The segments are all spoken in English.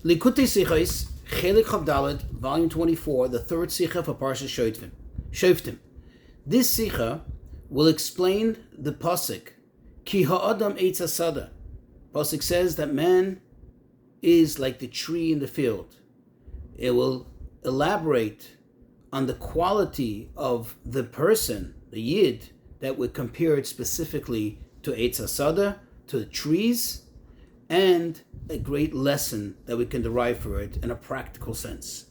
Likkutei Sichos, Chelik Chavdalet, Volume 24, the third Sicha for Parsha Shoftim. This Sicha will explain the pasuk Ki ha'adam eitz hasada. Pasuk says that man is like the tree in the field. It will elaborate on the quality of the person, the Yid, that would compare it specifically to eitz hasada, to the trees, and a great lesson that we can derive for it in a practical sense.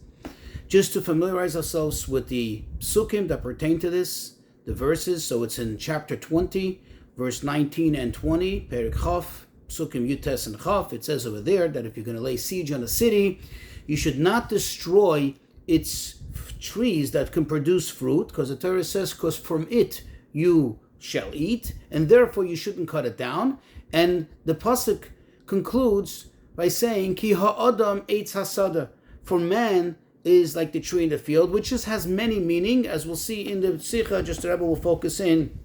Just to familiarize ourselves with the psukim that pertain to this, the verses, so it's in chapter 20, verse 19 and 20, Perik Chaf, psukim Yutes and Chaf. It says over there that if you're going to lay siege on a city, you should not destroy its trees that can produce fruit, because the Torah says, because from it you shall eat, and therefore you shouldn't cut it down. And the pasuk concludes by saying, Ki ha'adam eitz hasada, for man is like the tree in the field, which just has many meaning, as we'll see in the Sicha. Just the Rebbe will focus in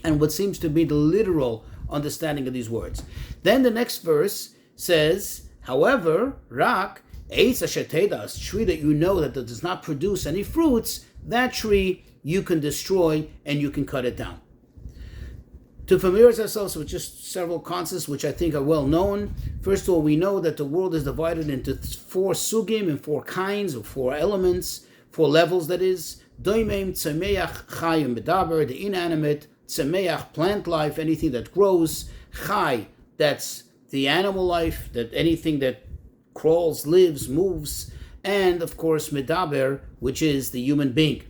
and what seems to be the literal understanding of these words. Then the next verse says, however, rak eitz asher tedas, tree that you know that does not produce any fruits, that tree you can destroy and you can cut it down. To familiarize ourselves with just several concepts which I think are well known. First of all, we know that the world is divided into 4 sugim and 4 kinds, or 4 elements, 4 levels, that is. Doimim, tzemeach, chayim, medaber, the inanimate, tzemeach, plant life, anything that grows, chay, that's the animal life, that anything that crawls, lives, moves, and of course medaber, which is the human being.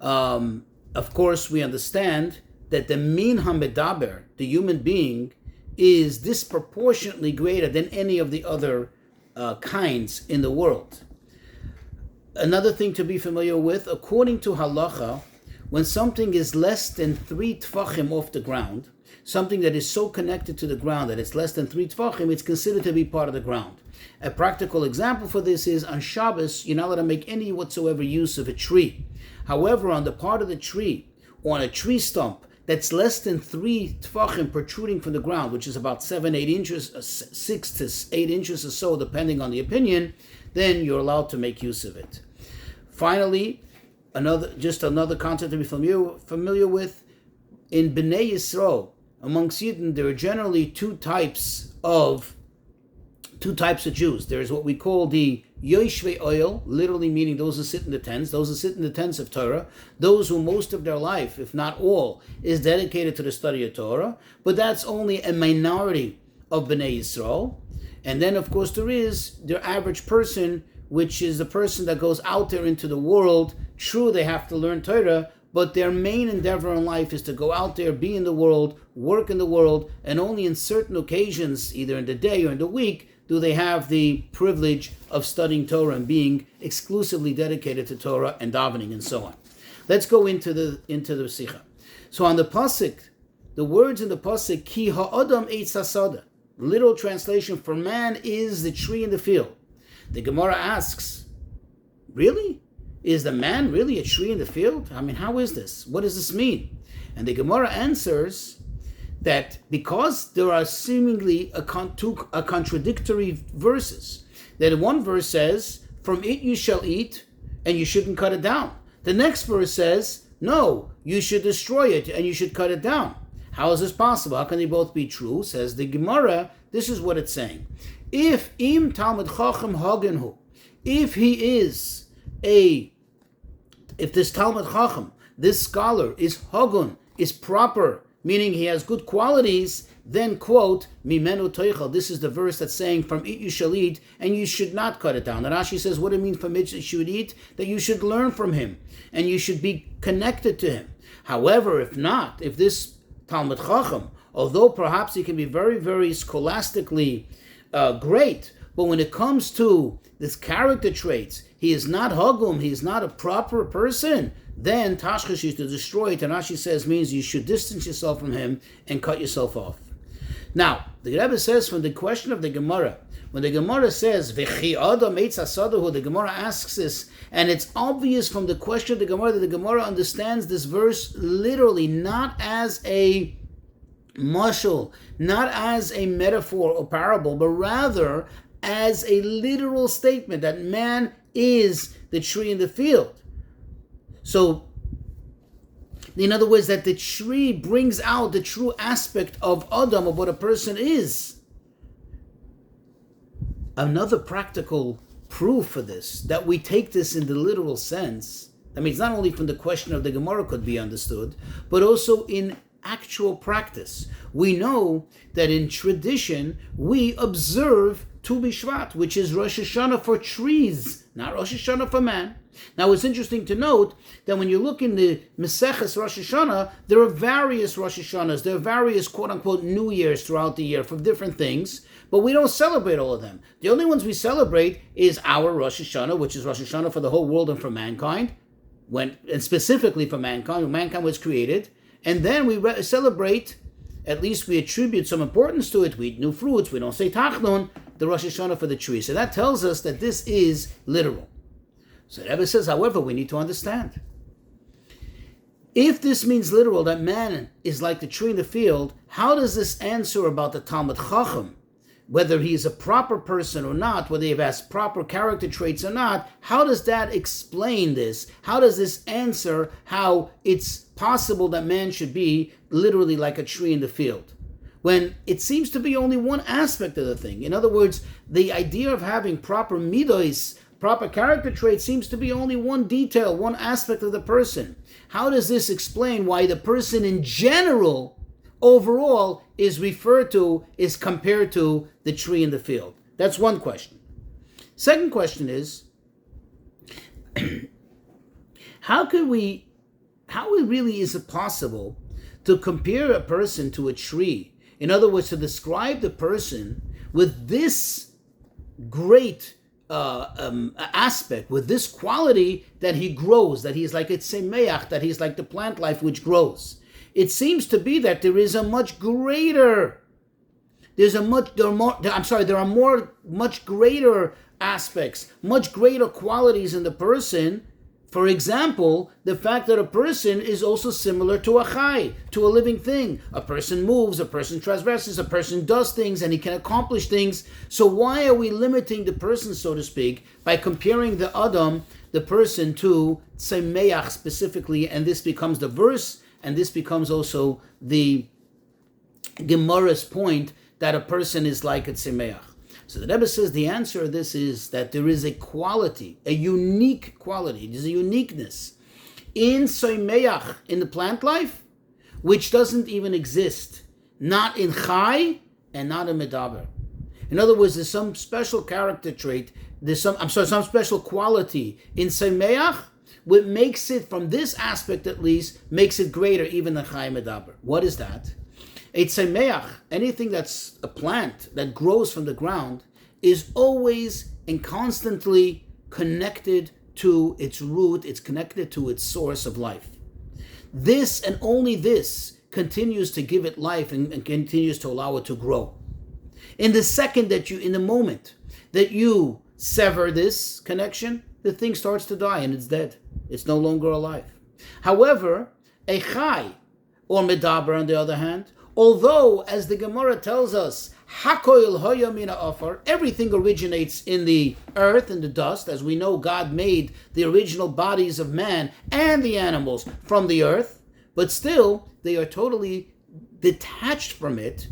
Of course, we understand that the min hamedaber, the human being, is disproportionately greater than any of the other kinds in the world. Another thing to be familiar with, according to halacha, when something is less than 3 tfachim off the ground, something that is so connected to the ground that it's less than 3 tfachim, it's considered to be part of the ground. A practical example for this is on Shabbos, you're not allowed to make any whatsoever use of a tree. However, on the part of the tree, or on a tree stump, that's less than 3 tfachim protruding from the ground, which is about 7-8 inches, 6 to 8 inches or so, depending on the opinion, then you're allowed to make use of it. Finally, another concept to be familiar with, in Bnei Yisrael, amongst Yidden, there are generally two types of Jews. There is what we call the Yoshvei Oil, literally meaning those who sit in the tents of Torah, those who most of their life, if not all, is dedicated to the study of Torah, but that's only a minority of Bnei Yisrael. And then, of course, there is their average person, which is the person that goes out there into the world. True, they have to learn Torah, but their main endeavor in life is to go out there, be in the world, work in the world, and only in certain occasions, either in the day or in the week, do they have the privilege of studying Torah and being exclusively dedicated to Torah and davening and so on. Let's go into the Sicha. So on the pasuk, the words in the pasuk, Ki ha'adam eitz hasada, literal translation for man is the tree in the field. The Gemara asks, really? Is the man really a tree in the field? I mean, how is this? What does this mean? And the Gemara answers that because there are seemingly a contradictory verses, that one verse says, from it you shall eat, and you shouldn't cut it down. The next verse says, no, you should destroy it, and you should cut it down. How is this possible? How can they both be true? Says the Gemara, this is what it's saying. If im Talmud Chacham Hagenhu, if this Talmud Chacham, this scholar, is Hagun, is proper, meaning he has good qualities, then quote, Mimenu Toichel. This is the verse that's saying, from it you shall eat, and you should not cut it down. And Rashi says, what do it mean from it you should eat? That you should learn from him, and you should be connected to him. However, if not, if this Talmud Chacham, although perhaps he can be very, very scholastically great, but when it comes to this character traits, he is not Hagum, he is not a proper person, then Tashchish is to destroy it, and Rashi says means you should distance yourself from him and cut yourself off. Now, the Rebbe says from the question of the Gemara, when the Gemara says, V'chi adam eitz hasadahu, the Gemara asks this, and it's obvious from the question of the Gemara that the Gemara understands this verse literally, not as a mashal, not as a metaphor or parable, but rather as a literal statement that man is the tree in the field. So, in other words, that the tree brings out the true aspect of Adam, of what a person is. Another practical proof for this, that we take this in the literal sense, I mean, it's not only from the question of the Gemara could be understood, but also in actual practice. We know that in tradition, we observe Tu B'Shvat, which is Rosh Hashanah for trees, not Rosh Hashanah for man. Now, it's interesting to note that when you look in the Maseches Rosh Hashanah, there are various Rosh Hashanahs, there are various quote-unquote New Years throughout the year for different things, but we don't celebrate all of them. The only ones we celebrate is our Rosh Hashanah, which is Rosh Hashanah for the whole world and for mankind, and specifically for mankind, when mankind was created. And then we celebrate, at least we attribute some importance to it. We eat new fruits, we don't say Tachnun, the Rosh Hashanah for the tree. So that tells us that this is literal. So the Rebbe says, however, we need to understand. If this means literal, that man is like the tree in the field, how does this answer about the Talmud Chacham? Whether he is a proper person or not, whether he has proper character traits or not, how does that explain this? How does this answer how it's possible that man should be literally like a tree in the field? When it seems to be only one aspect of the thing. In other words, the idea of having proper midos, proper character traits, seems to be only one detail, one aspect of the person. How does this explain why the person in general, overall, is compared to the tree in the field? That's one question. Second question is, how really is it possible to compare a person to a tree? In other words, to describe the person with this great aspect, with this quality that he grows, that he's like a tzemeach, that he's like the plant life which grows. It seems to be that there are much greater aspects, much greater qualities in the person. For example, the fact that a person is also similar to a chai, to a living thing. A person moves, a person transgresses, a person does things, and he can accomplish things. So why are we limiting the person, so to speak, by comparing the Adam, the person, to tzemeach specifically, and this becomes the verse, and this becomes also the Gemara's point that a person is like a tzemeach. So the Rebbe says the answer to this is that there is a quality, a unique quality, there's a uniqueness in tzemeach, in the plant life, which doesn't even exist, not in chai and not in medaber. In other words, there's some special character trait, some special quality in tzemeach, what makes it, from this aspect at least, makes it greater even than chai and medaber. What is that? A tzemeach, anything that's a plant that grows from the ground, is always and constantly connected to its root, it's connected to its source of life. This and only this continues to give it life and continues to allow it to grow. In the moment that you sever this connection, the thing starts to die and it's dead. It's no longer alive. However, a chai or medaber, on the other hand, although, as the Gemara tells us, Hakoil hoya mina afar, everything originates in the earth, in the dust. As we know, God made the original bodies of man and the animals from the earth, but still, they are totally detached from it,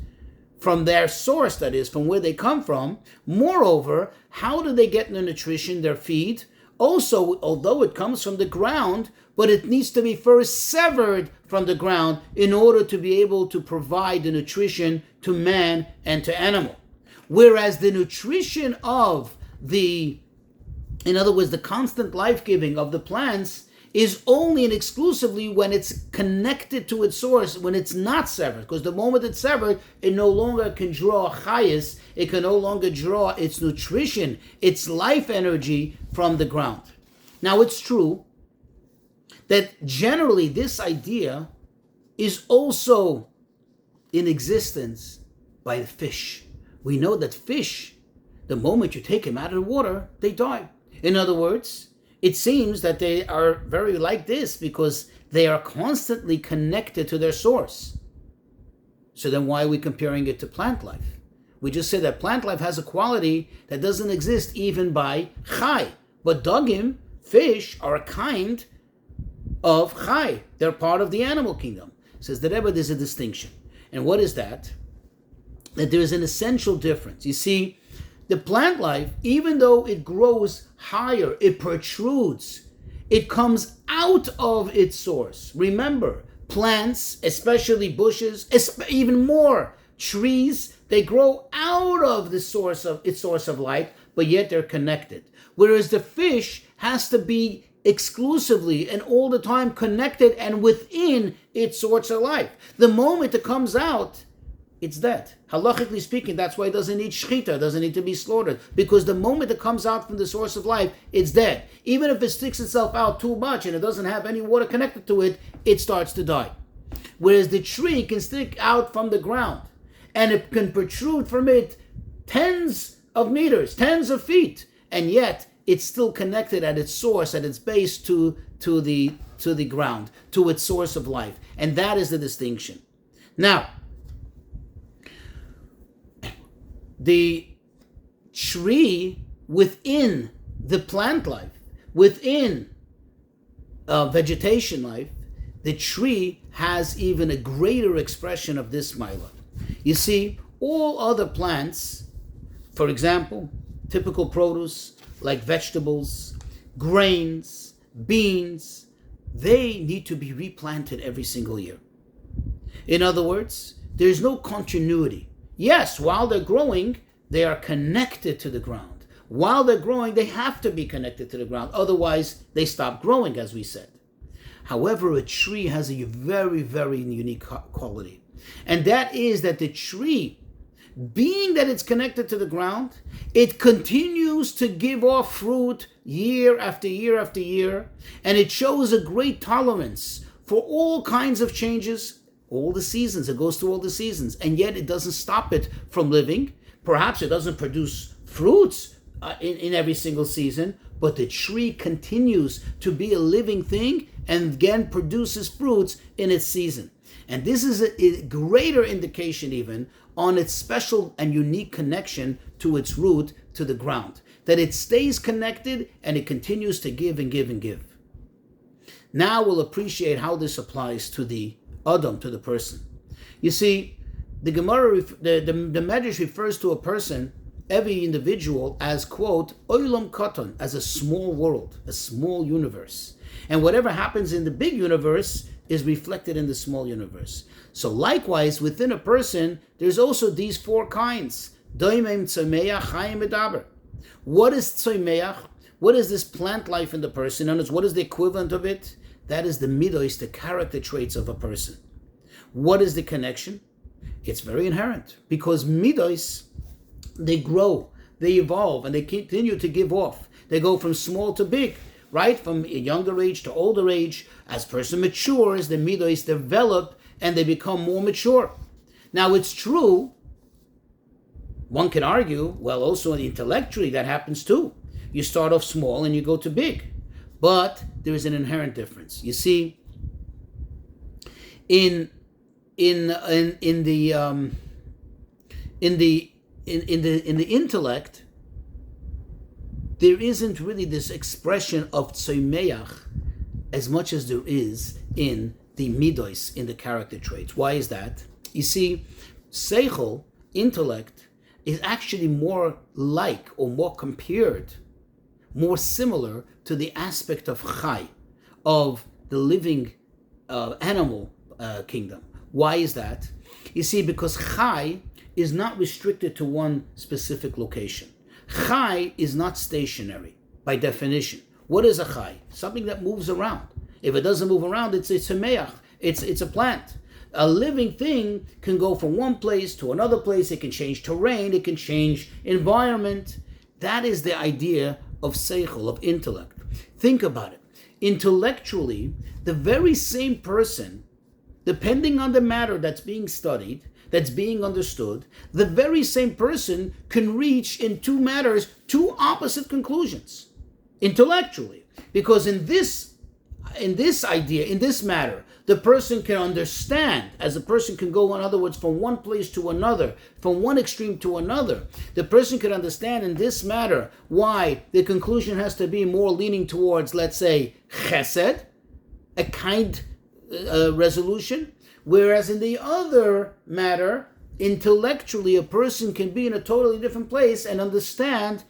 from their source, that is, from where they come from. Moreover, how do they get the nutrition, their feed? Also, although it comes from the ground, but it needs to be first severed from the ground in order to be able to provide the nutrition to man and to animal. Whereas the nutrition of in other words, the constant life-giving of the plants is only and exclusively when it's connected to its source, when it's not severed. Because the moment it's severed, it no longer can draw chayis, it can no longer draw its nutrition, its life energy from the ground. Now, it's true that generally this idea is also in existence by the fish. We know that fish, the moment you take them out of the water, they die. In other words, it seems that they are very like this because they are constantly connected to their source. So then why are we comparing it to plant life? We just said that plant life has a quality that doesn't exist even by chai. But dagim, fish, are a kind of chai. They're part of the animal kingdom. Says the Rebbe, there's a distinction. And what is that? That there is an essential difference. You see, the plant life, even though it grows higher, it protrudes, it comes out of its source. Remember, plants, especially bushes, even more trees, they grow out of its source of light, but yet they're connected. Whereas the fish has to be exclusively and all the time connected and within its source of life. The moment it comes out, it's dead. Halachically speaking, that's why it doesn't need shechita, it doesn't need to be slaughtered. Because the moment it comes out from the source of life, it's dead. Even if it sticks itself out too much and it doesn't have any water connected to it, it starts to die. Whereas the tree can stick out from the ground and it can protrude from it tens of meters, tens of feet, and yet it's still connected at its source, at its base to the ground, to its source of life. And that is the distinction. Now, the tree within the plant life, within vegetation life, the tree has even a greater expression of this milah. You see, all other plants, for example, typical produce like vegetables, grains, beans, they need to be replanted every single year. In other words, there's no continuity. Yes, while they're growing, they are connected to the ground. While they're growing, they have to be connected to the ground. Otherwise, they stop growing, as we said. However, a tree has a very, very unique quality. And that is that the tree, being that it's connected to the ground, it continues to give off fruit year after year after year. And it shows a great tolerance for all kinds of changes, all the seasons. It goes through all the seasons. And yet it doesn't stop it from living. Perhaps it doesn't produce fruits in every single season, but the tree continues to be a living thing and again produces fruits in its season. And this is a greater indication even on its special and unique connection to its root, to the ground. That it stays connected and it continues to give and give and give. Now we'll appreciate how this applies to the Adam, to the person. You see, the Gemara, the Medrash refers to a person, every individual, as, quote, oilam katan, as a small world, a small universe. And whatever happens in the big universe is reflected in the small universe. So likewise, within a person, there's also these four kinds. Doimem tzomeach, chayim medaber. What is tzomeach? What is this plant life in the person? And what is the equivalent of it? That is the midos, the character traits of a person. What is the connection? It's very inherent. Because midos, they grow, they evolve, and they continue to give off. They go from small to big, right? From a younger age to older age. As person matures, the midos develop and they become more mature. Now it's true, one can argue, well, also intellectually that happens too. You start off small and you go to big. But there is an inherent difference. You see, in the intellect, there isn't really this expression of tzomeach as much as there is in the midos, in the character traits. Why is that? You see, seichel, intellect, is actually more like or more compared, more similar to the aspect of chai, of the living animal kingdom. Why is that? You see, because chai is not restricted to one specific location. Chai is not stationary by definition. What is a chai? Something that moves around. If it doesn't move around, it's a meach. It's a plant. A living thing can go from one place to another place. It can change terrain. It can change environment. That is the idea of seichel, of intellect. Think about it. Intellectually, the very same person, depending on the matter that's being studied, that's being understood, the very same person can reach in two matters two opposite conclusions intellectually. Because in this idea, in this matter, the person can understand, as a person can go, in other words, from one place to another, from one extreme to another. The person can understand in this matter why the conclusion has to be more leaning towards, let's say, chesed, a kind resolution, whereas in the other matter, intellectually, a person can be in a totally different place and understand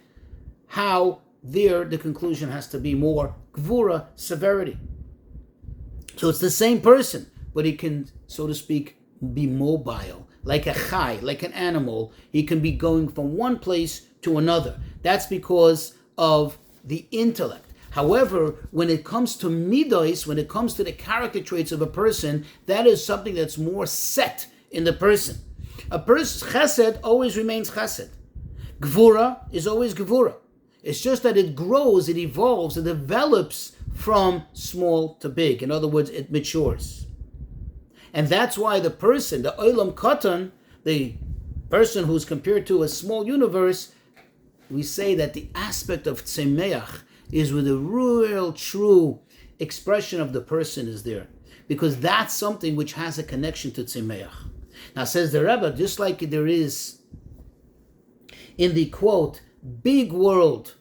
how the conclusion has to be more gvura, severity. So it's the same person, but he can, so to speak, be mobile, like a chai, like an animal. He can be going from one place to another. That's because of the intellect. However, when it comes to midos, when it comes to the character traits of a person, that is something that's more set in the person. A person's chesed always remains chesed. Gvura is always gvura. It's just that it grows, it evolves, it develops from small to big. In other words, it matures. And that's why the person, the olam katan, the person who's compared to a small universe, we say that the aspect of tzemeach is with a real, true expression of the person is there. Because that's something which has a connection to tzemeach. Now says the Rebbe, just like there is in the quote, big world,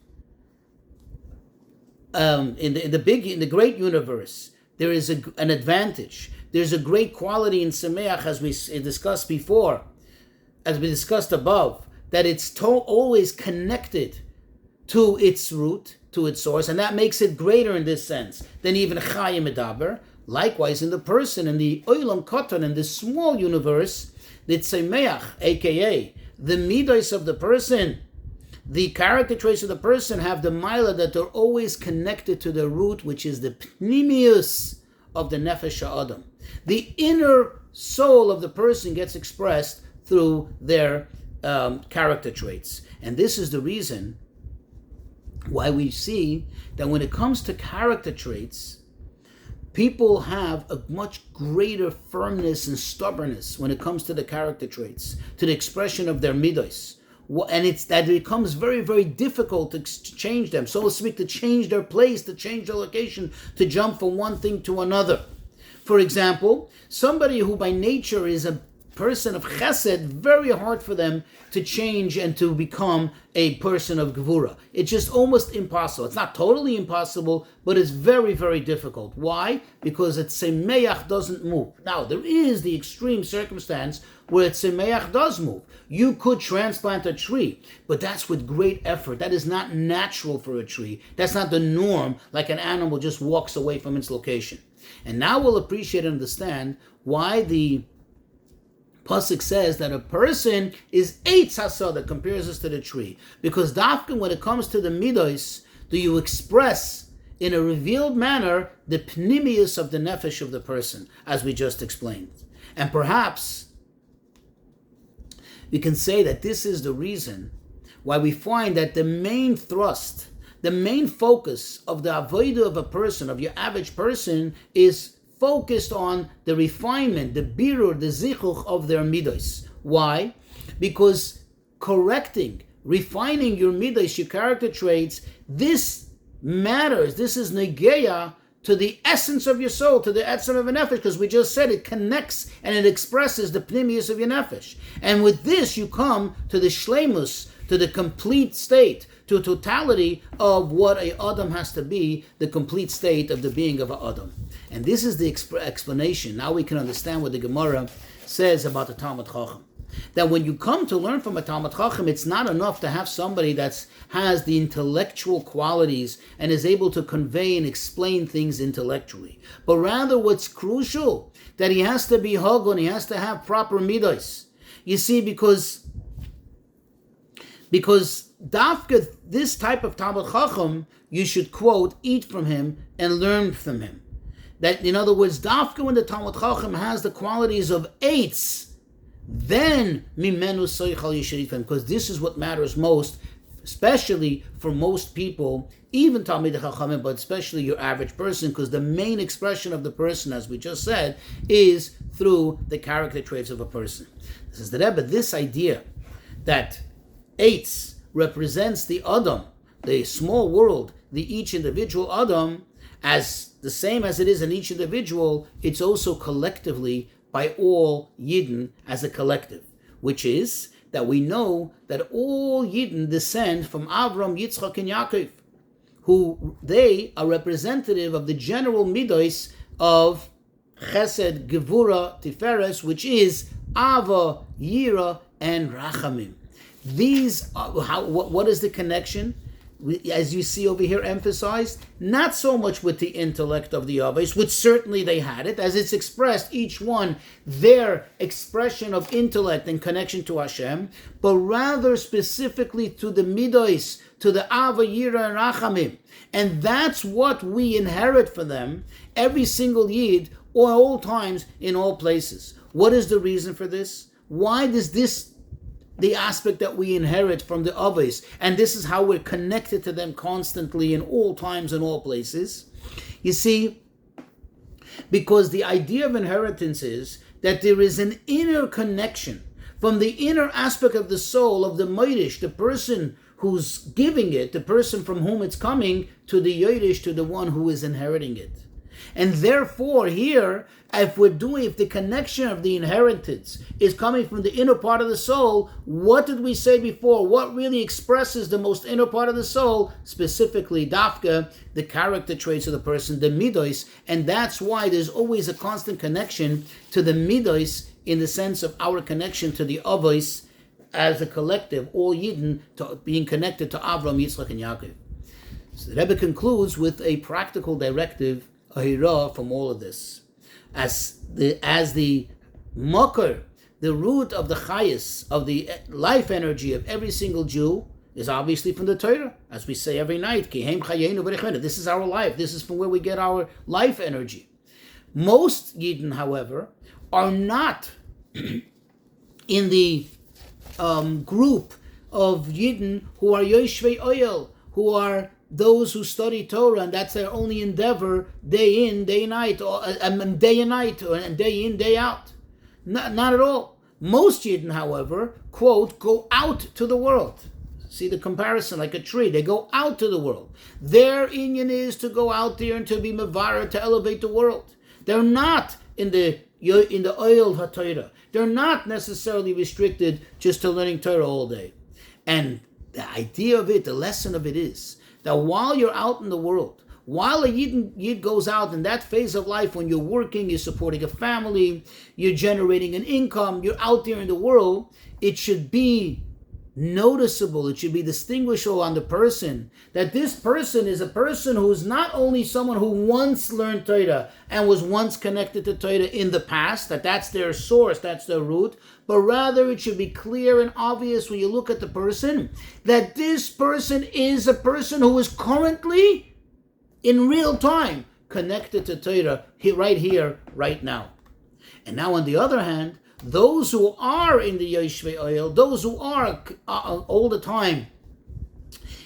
in the great universe, there is an advantage. There's a great quality in Sameach, as we discussed before, as we discussed above, that it's always connected to its root, to its source, and that makes it greater in this sense than even Chayim Medaber. Likewise, in the person, in the Olam Katan, in this small universe, the Tzemeach, aka the midos of the person, the character traits of the person have the milah that they're always connected to the root, which is the pnimius of the nefesh ha'adam. The inner soul of the person gets expressed through their character traits. And this is the reason why we see that when it comes to character traits, people have a much greater firmness and stubbornness when it comes to the character traits, to the expression of their midos. And it's that it becomes very, very difficult to change them, so to speak, to change their place, to change their location, to jump from one thing to another. For example, somebody who by nature is a person of chesed, very hard for them to change and to become a person of gevura. It's just almost impossible. It's not totally impossible, but it's very, very difficult. Why? Because a tzemeach doesn't move. Now, there is the extreme circumstance where a tzemeach does move. You could transplant a tree, but that's with great effort. That is not natural for a tree. That's not the norm, like an animal just walks away from its location. And now we'll appreciate and understand why the Pasuk says that a person is eitz hasa, that compares us to the tree. Because dafka, when it comes to the midos, do you express in a revealed manner the pnimius of the nefesh of the person, as we just explained. And perhaps we can say that this is the reason why we find that the main thrust, the main focus of the avodah of a person, of your average person, is focused on the refinement, the birur, the zichuch of their midos. Why? Because correcting, refining your midos, your character traits, this matters. This is negeya to the essence of your soul, to the essence of a nefesh, because we just said it connects and it expresses the pnimius of your nefesh. And with this, you come to the shleimus, to the complete state, to a totality of what a Adam has to be, the complete state of the being of a Adam. And this is the explanation. Now we can understand what the Gemara says about the Talmud Chacham. That when you come to learn from a Talmud Chacham, it's not enough to have somebody that has the intellectual qualities and is able to convey and explain things intellectually. But rather what's crucial, that he has to be hagon, he has to have proper midos. You see, because dafka, this type of Talmud Chacham, you should quote, eat from him and learn from him. That, in other words, dafka, when the Talmud Chacham has the qualities of eitz, then mimenu soichal you should eat from him, because this is what matters most, especially for most people, even Talmidei Chachamim, but especially your average person, because the main expression of the person, as we just said, is through the character traits of a person. This is the Rebbe, this idea that eitz represents the Adam, the small world, the each individual Adam, As the same as it is in each individual, it's also collectively by all Yidden as a collective, which is that we know that all Yidden descend from Avram, Yitzchak, and Yaakov, who they are representative of the general midos of Chesed, Gevura, Tiferes, which is Ava, Yira, and Rachamim. These are, what is the connection? As you see over here emphasized, not so much with the intellect of the Avos, which certainly they had it, as it's expressed, each one, their expression of intellect and connection to Hashem, but rather specifically to the Midos, to the Ava, Yira, and Rachamim. And that's what we inherit for them, every single Yid, all times, in all places. What is the reason for this? Why does this the aspect that we inherit from the Avos, and this is how we're connected to them constantly in all times and all places? You see, because the idea of inheritance is that there is an inner connection from the inner aspect of the soul of the Moirish, the person who's giving it, the person from whom it's coming, to the Yoirish, to the one who is inheriting it. And therefore here, if the connection of the inheritance is coming from the inner part of the soul, what did we say before? What really expresses the most inner part of the soul? Specifically, Dafka, the character traits of the person, the midos, and that's why there's always a constant connection to the midos in the sense of our connection to the Avos as a collective, all Yidden being connected to Avram, Yitzchak, and Yaakov. So the Rebbe concludes with a practical directive, a hira from all of this. As the makar, the root of the chayis, of the life energy of every single Jew, is obviously from the Torah, as we say every night. This is our life. This is from where we get our life energy. Most Yidden, however, are not in the group of Yidden who are Yoshvei Oyel, who are those who study Torah, and that's their only endeavor, day in, day night, or day and night, and day in, day out. Not at all. Most Yidden, however, quote, go out to the world. See the comparison, like a tree. They go out to the world. Their inyan is to go out there and to be mevara, to elevate the world. They're not in the oil HaTorah. They're not necessarily restricted just to learning Torah all day. And the idea of it, the lesson of it is that while you're out in the world, while a Yid goes out in that phase of life when you're working, you're supporting a family, you're generating an income, you're out there in the world, it should be noticeable, it should be distinguishable on the person, that this person is a person who's not only someone who once learned Torah and was once connected to Torah in the past, that's their source, that's their root, but rather it should be clear and obvious when you look at the person that this person is a person who is currently, in real time, connected to Torah right here, right now. And now on the other hand, those who are in the Yoshvei Oyel, those who are all the time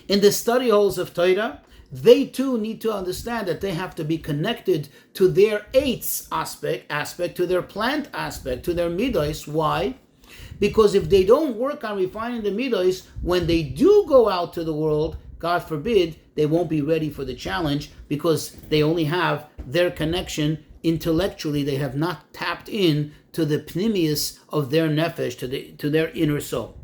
in the study halls of Torah, they too need to understand that they have to be connected to their eitz aspect, to their plant aspect, to their midos. Why? Because if they don't work on refining the midos, when they do go out to the world, God forbid, they won't be ready for the challenge because they only have their connection intellectually. They have not tapped in to the pnimius of their nefesh, to their inner soul.